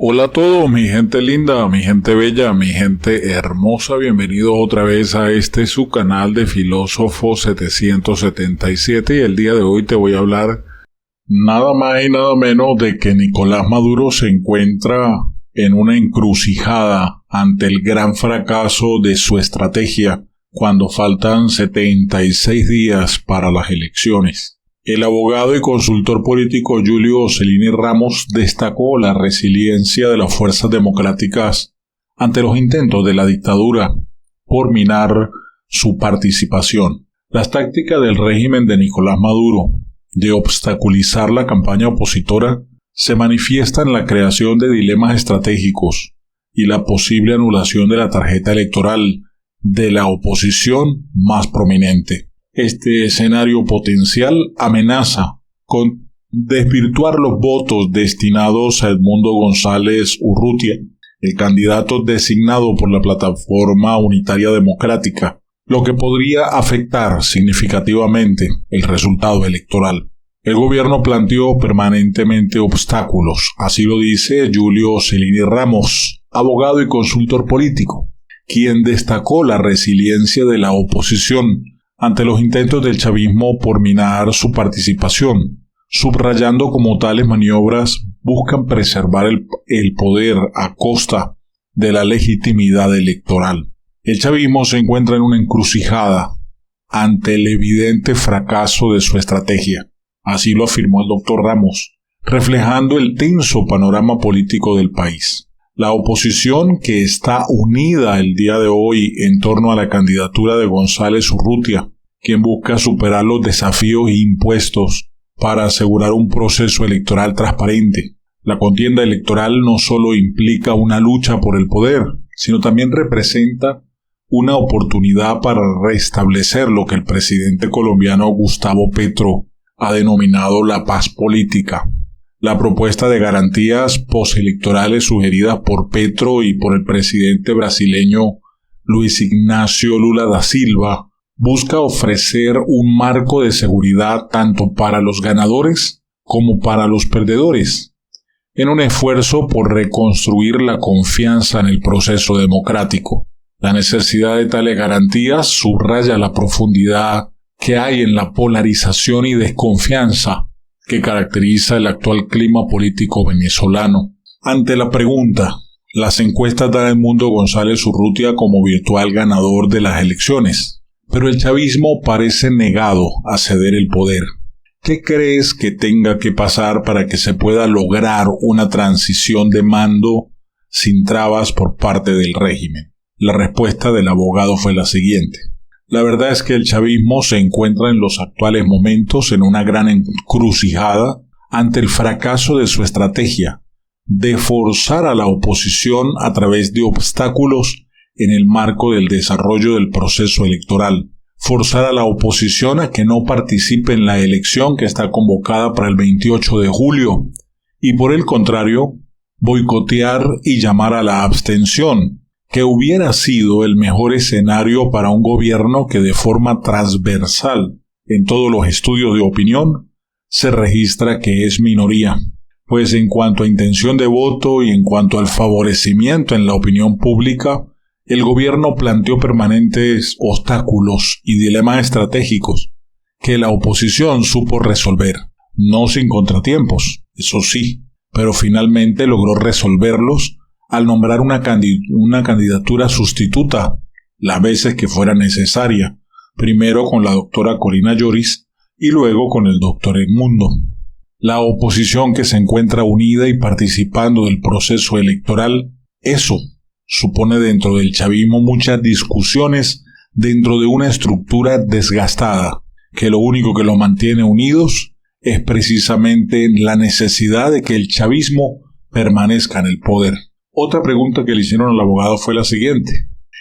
Hola a todos, mi gente linda, mi gente bella, mi gente hermosa, bienvenidos otra vez a su canal de Filósofo 777 y el día de hoy te voy a hablar nada más y nada menos de que Nicolás Maduro se encuentra en una encrucijada ante el gran fracaso de su estrategia cuando faltan 76 días para las elecciones. El abogado y consultor político Julio Cellini Ramos destacó la resiliencia de las fuerzas democráticas ante los intentos de la dictadura por minar su participación. Las tácticas del régimen de Nicolás Maduro de obstaculizar la campaña opositora se manifiestan en la creación de dilemas estratégicos y la posible anulación de la tarjeta electoral de la oposición más prominente. Este escenario potencial amenaza con desvirtuar los votos destinados a Edmundo González Urrutia, el candidato designado por la Plataforma Unitaria Democrática, lo que podría afectar significativamente el resultado electoral. El gobierno planteó permanentemente obstáculos, así lo dice Julio Cellini Ramos, abogado y consultor político, quien destacó la resiliencia de la oposición ante los intentos del chavismo por minar su participación, subrayando cómo tales maniobras buscan preservar el poder a costa de la legitimidad electoral. El chavismo se encuentra en una encrucijada ante el evidente fracaso de su estrategia, así lo afirmó el doctor Ramos, reflejando el tenso panorama político del país. La oposición, que está unida el día de hoy en torno a la candidatura de González Urrutia, quien busca superar los desafíos impuestos para asegurar un proceso electoral transparente. La contienda electoral no solo implica una lucha por el poder, sino también representa una oportunidad para restablecer lo que el presidente colombiano Gustavo Petro ha denominado la paz política. La propuesta de garantías postelectorales sugeridas por Petro y por el presidente brasileño Luis Ignacio Lula da Silva busca ofrecer un marco de seguridad tanto para los ganadores como para los perdedores, en un esfuerzo por reconstruir la confianza en el proceso democrático. La necesidad de tales garantías subraya la profundidad que hay en la polarización y desconfianza que caracteriza el actual clima político venezolano. Ante la pregunta, las encuestas dan a Edmundo González Urrutia como virtual ganador de las elecciones, pero el chavismo parece negado a ceder el poder. ¿Qué crees que tenga que pasar para que se pueda lograr una transición de mando sin trabas por parte del régimen? La respuesta del abogado fue la siguiente. La verdad es que el chavismo se encuentra en los actuales momentos en una gran encrucijada ante el fracaso de su estrategia de forzar a la oposición a través de obstáculos en el marco del desarrollo del proceso electoral, forzar a la oposición a que no participe en la elección que está convocada para el 28 de julio y por el contrario, boicotear y llamar a la abstención, que hubiera sido el mejor escenario para un gobierno que de forma transversal en todos los estudios de opinión se registra que es minoría, pues en cuanto a intención de voto y en cuanto al favorecimiento en la opinión pública, el gobierno planteó permanentes obstáculos y dilemas estratégicos que la oposición supo resolver, no sin contratiempos, eso sí, pero finalmente logró resolverlos al nombrar una candidatura sustituta las veces que fuera necesaria, primero con la doctora Corina Lloris y luego con el doctor Edmundo. La oposición que se encuentra unida y participando del proceso electoral, eso supone dentro del chavismo muchas discusiones dentro de una estructura desgastada, que lo único que los mantiene unidos es precisamente la necesidad de que el chavismo permanezca en el poder. Otra pregunta que le hicieron al abogado fue la siguiente.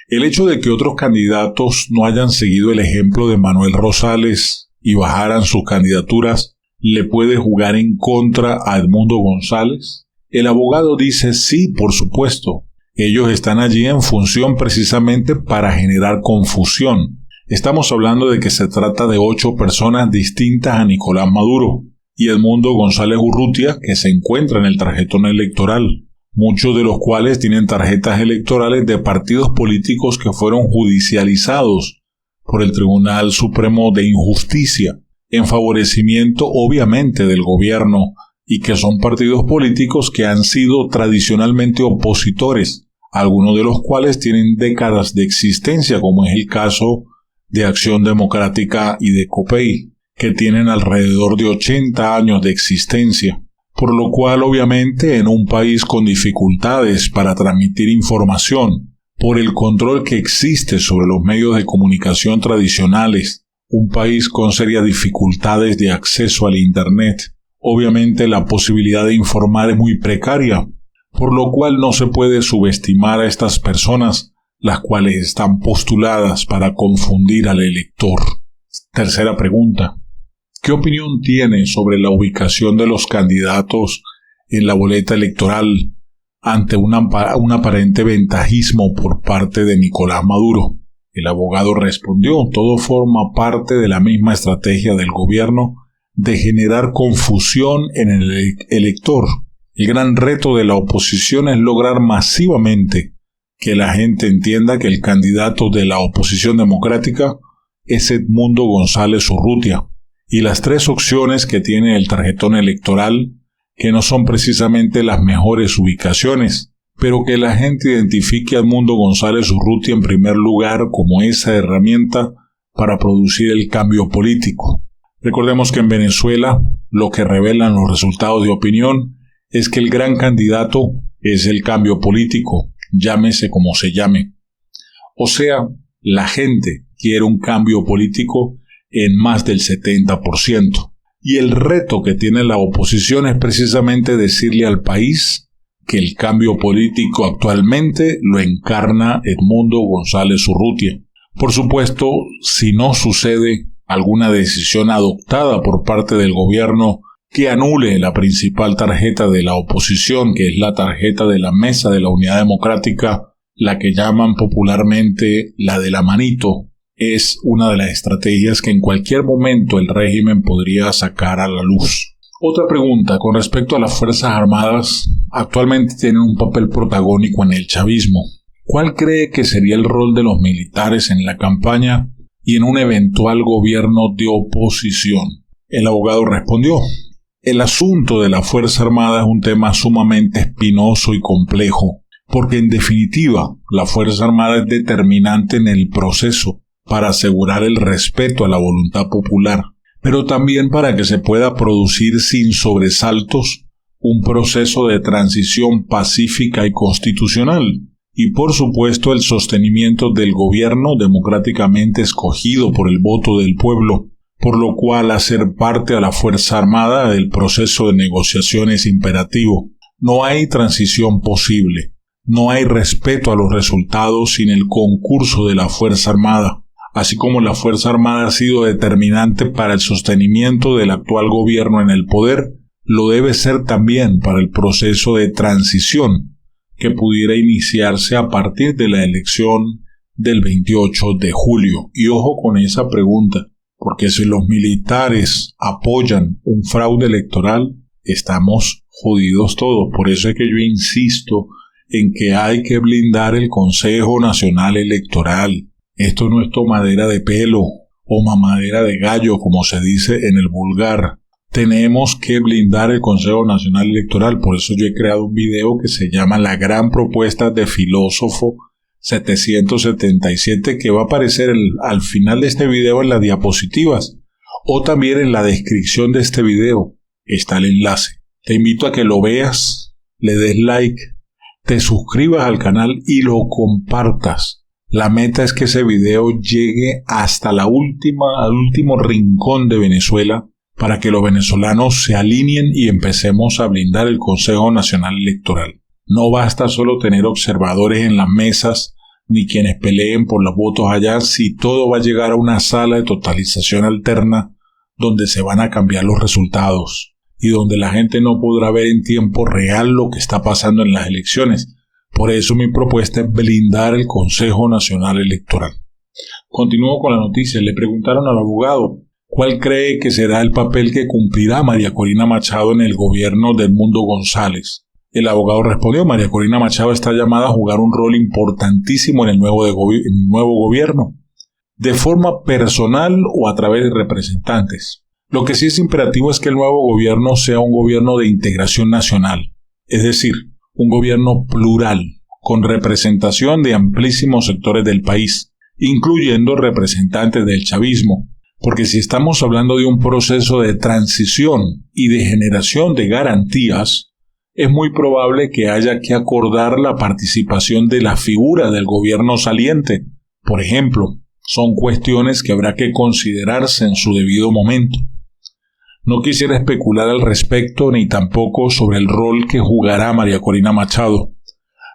¿El hecho de que otros candidatos no hayan seguido el ejemplo de Manuel Rosales y bajaran sus candidaturas le puede jugar en contra a Edmundo González? El abogado dice sí, por supuesto. Ellos están allí en función precisamente para generar confusión. Estamos hablando de que se trata de 8 personas distintas a Nicolás Maduro y Edmundo González Urrutia, que se encuentra en el tarjetón electoral. muchos de los cuales tienen tarjetas electorales de partidos políticos que fueron judicializados por el Tribunal Supremo de Justicia, en favorecimiento obviamente del gobierno, y que son partidos políticos que han sido tradicionalmente opositores, algunos de los cuales tienen décadas de existencia, como es el caso de Acción Democrática y de COPEI, que tienen alrededor de 80 años de existencia, por lo cual obviamente en un país con dificultades para transmitir información, por el control que existe sobre los medios de comunicación tradicionales, un país con serias dificultades de acceso al Internet, obviamente la posibilidad de informar es muy precaria, por lo cual no se puede subestimar a estas personas, las cuales están postuladas para confundir al elector. Tercera pregunta. ¿Qué opinión tiene sobre la ubicación de los candidatos en la boleta electoral ante un aparente ventajismo por parte de Nicolás Maduro? El abogado respondió: todo forma parte de la misma estrategia del gobierno de generar confusión en el elector. El gran reto de la oposición es lograr masivamente que la gente entienda que el candidato de la oposición democrática es Edmundo González Urrutia, y las tres opciones que tiene el tarjetón electoral, que no son precisamente las mejores ubicaciones, pero que la gente identifique a Edmundo González Urrutia en primer lugar como esa herramienta para producir el cambio político. Recordemos que en Venezuela lo que revelan los resultados de opinión es que el gran candidato es el cambio político, llámese como se llame. O sea, la gente quiere un cambio político en más del 70%. Y el reto que tiene la oposición es precisamente decirle al país que el cambio político actualmente lo encarna Edmundo González Urrutia. Por supuesto, si no sucede alguna decisión adoptada por parte del gobierno que anule la principal tarjeta de la oposición, que es la tarjeta de la Mesa de la Unidad Democrática, la que llaman popularmente la de la manito, es una de las estrategias que en cualquier momento el régimen podría sacar a la luz. Otra pregunta con respecto a las Fuerzas Armadas, actualmente tienen un papel protagónico en el chavismo. ¿Cuál cree que sería el rol de los militares en la campaña y en un eventual gobierno de oposición? El abogado respondió: el asunto de la Fuerza Armada es un tema sumamente espinoso y complejo, porque en definitiva la Fuerza Armada es determinante en el proceso para asegurar el respeto a la voluntad popular, pero también para que se pueda producir sin sobresaltos un proceso de transición pacífica y constitucional, y por supuesto el sostenimiento del gobierno democráticamente escogido por el voto del pueblo, por lo cual hacer parte a la Fuerza Armada del proceso de negociación es imperativo. No hay transición posible, no hay respeto a los resultados sin el concurso de la Fuerza Armada. Así como la Fuerza Armada ha sido determinante para el sostenimiento del actual gobierno en el poder, lo debe ser también para el proceso de transición que pudiera iniciarse a partir de la elección del 28 de julio. Y ojo con esa pregunta, porque si los militares apoyan un fraude electoral, estamos jodidos todos. Por eso es que yo insisto en que hay que blindar el Consejo Nacional Electoral. Esto no es tomadera de pelo o mamadera de gallo, como se dice en el vulgar. Tenemos que blindar el Consejo Nacional Electoral. Por eso yo he creado un video que se llama La Gran Propuesta de Filósofo 777, que va a aparecer al final de este video en las diapositivas o también en la descripción de este video. Está el enlace. Te invito a que lo veas, le des like, te suscribas al canal y lo compartas. La meta es que ese video llegue hasta al último rincón de Venezuela para que los venezolanos se alineen y empecemos a blindar el Consejo Nacional Electoral. No basta solo tener observadores en las mesas ni quienes peleen por los votos allá, si todo va a llegar a una sala de totalización alterna donde se van a cambiar los resultados y donde la gente no podrá ver en tiempo real lo que está pasando en las elecciones. Por eso mi propuesta es blindar el Consejo Nacional Electoral. Continúo con la noticia. Le preguntaron al abogado cuál cree que será el papel que cumplirá María Corina Machado en el gobierno de Edmundo González. El abogado respondió: María Corina Machado está llamada a jugar un rol importantísimo en el nuevo gobierno, de forma personal o a través de representantes. Lo que sí es imperativo es que el nuevo gobierno sea un gobierno de integración nacional, es decir, un gobierno plural, con representación de amplísimos sectores del país, incluyendo representantes del chavismo, porque si estamos hablando de un proceso de transición y de generación de garantías, es muy probable que haya que acordar la participación de la figura del gobierno saliente. Por ejemplo, son cuestiones que habrá que considerarse en su debido momento. No quisiera especular al respecto ni tampoco sobre el rol que jugará María Corina Machado.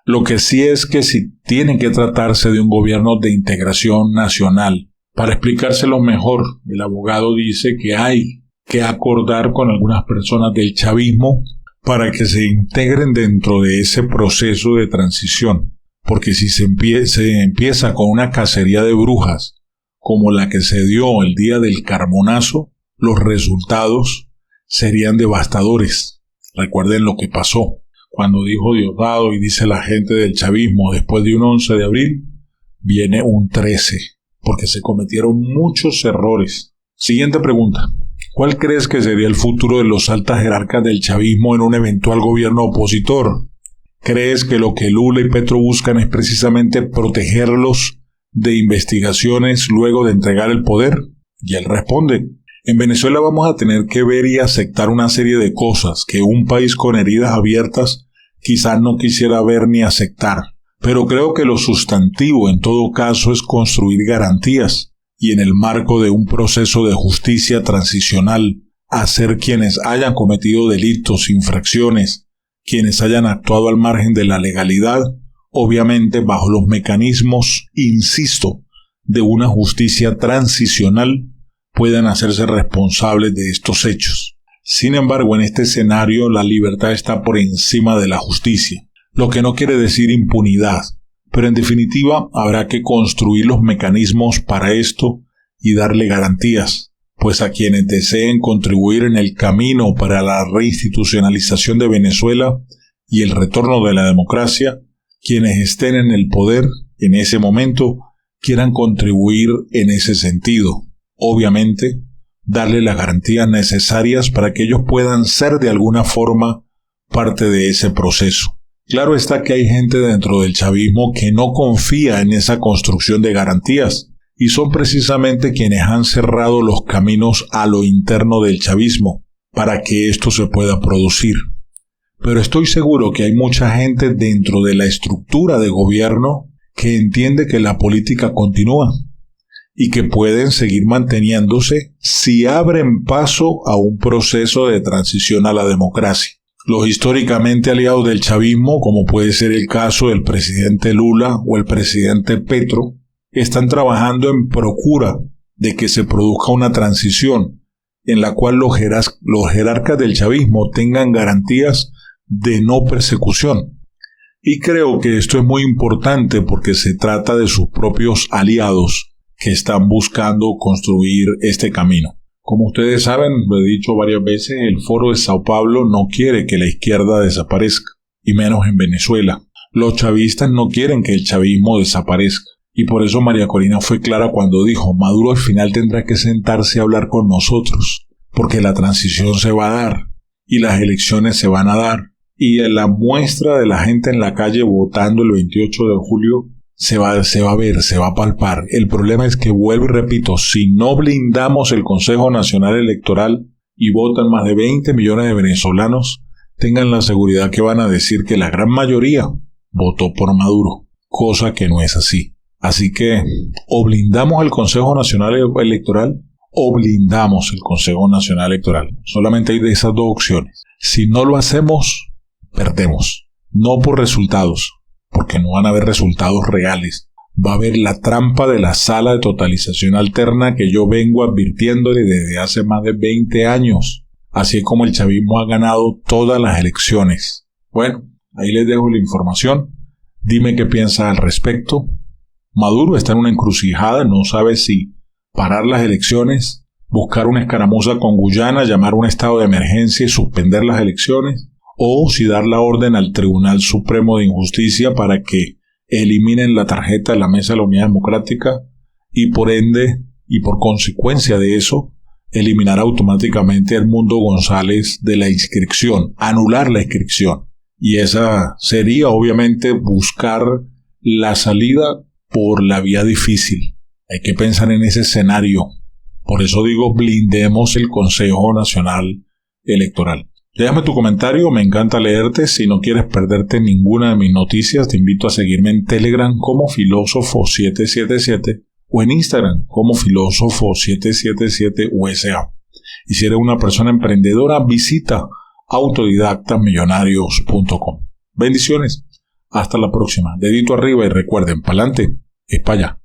Lo que sí es que si tiene que tratarse de un gobierno de integración nacional. Para explicárselo mejor, el abogado dice que hay que acordar con algunas personas del chavismo para que se integren dentro de ese proceso de transición. Porque si se empieza con una cacería de brujas como la que se dio el día del Carbonazo, los resultados serían devastadores. Recuerden lo que pasó cuando dijo Diosdado y dice la gente del chavismo: después de un 11 de abril viene un 13, porque se cometieron muchos errores. Siguiente pregunta: ¿cuál crees que sería el futuro de los altas jerarcas del chavismo en un eventual gobierno opositor? ¿Crees que lo que Lula y Petro buscan es precisamente protegerlos de investigaciones luego de entregar el poder? Y él responde: en Venezuela vamos a tener que ver y aceptar una serie de cosas que un país con heridas abiertas quizás no quisiera ver ni aceptar. Pero creo que lo sustantivo en todo caso es construir garantías y en el marco de un proceso de justicia transicional hacer quienes hayan cometido delitos, infracciones, quienes hayan actuado al margen de la legalidad, obviamente bajo los mecanismos, insisto, de una justicia transicional, puedan hacerse responsables de estos hechos. Sin embargo, en este escenario la libertad está por encima de la justicia, lo que no quiere decir impunidad, pero en definitiva habrá que construir los mecanismos para esto y darle garantías, pues a quienes deseen contribuir en el camino para la reinstitucionalización de Venezuela y el retorno de la democracia, quienes estén en el poder en ese momento quieran contribuir en ese sentido. Obviamente, darle las garantías necesarias para que ellos puedan ser de alguna forma parte de ese proceso. Claro está que hay gente dentro del chavismo que no confía en esa construcción de garantías, y son precisamente quienes han cerrado los caminos a lo interno del chavismo para que esto se pueda producir. Pero estoy seguro que hay mucha gente dentro de la estructura de gobierno que entiende que la política continúa y que pueden seguir manteniéndose si abren paso a un proceso de transición a la democracia. Los históricamente aliados del chavismo, como puede ser el caso del presidente Lula o el presidente Petro, están trabajando en procura de que se produzca una transición en la cual los jerarcas del chavismo tengan garantías de no persecución. Y creo que esto es muy importante porque se trata de sus propios aliados que están buscando construir este camino. Como ustedes saben, lo he dicho varias veces, el Foro de Sao Paulo no quiere que la izquierda desaparezca, y menos en Venezuela. Los chavistas no quieren que el chavismo desaparezca. Y por eso María Corina fue clara cuando dijo: Maduro al final tendrá que sentarse a hablar con nosotros, porque la transición se va a dar, y las elecciones se van a dar, y la muestra de la gente en la calle votando el 28 de julio se va a ver, se va a palpar. El problema es que, vuelvo y repito, si no blindamos el Consejo Nacional Electoral y votan más de 20 millones de venezolanos, tengan la seguridad que van a decir que la gran mayoría votó por Maduro, cosa que no es así. Así que o blindamos el Consejo Nacional Electoral o blindamos el Consejo Nacional Electoral. Solamente hay de esas dos opciones. Si no lo hacemos, perdemos. No por resultados, porque no van a haber resultados reales. Va a haber la trampa de la sala de totalización alterna que yo vengo advirtiéndole desde hace más de 20 años. Así es como el chavismo ha ganado todas las elecciones. Bueno, ahí les dejo la información. Dime qué piensas al respecto. Maduro está en una encrucijada, no sabe si parar las elecciones, buscar una escaramuza con Guyana, llamar un estado de emergencia y suspender las elecciones, o si dar la orden al Tribunal Supremo de Justicia para que eliminen la tarjeta de la Mesa de la Unidad Democrática y por ende y por consecuencia de eso eliminar automáticamente a Edmundo González de la inscripción, anular la inscripción. Y esa sería obviamente buscar la salida por la vía difícil. Hay que pensar en ese escenario. Por eso digo, blindemos el Consejo Nacional Electoral. Déjame tu comentario, me encanta leerte. Si no quieres perderte ninguna de mis noticias, te invito a seguirme en Telegram como Filósofo777 o en Instagram como Filósofo777USA. Y si eres una persona emprendedora, visita autodidactamillonarios.com. Bendiciones. Hasta la próxima. Dedito arriba y recuerden, pa'lante es para allá.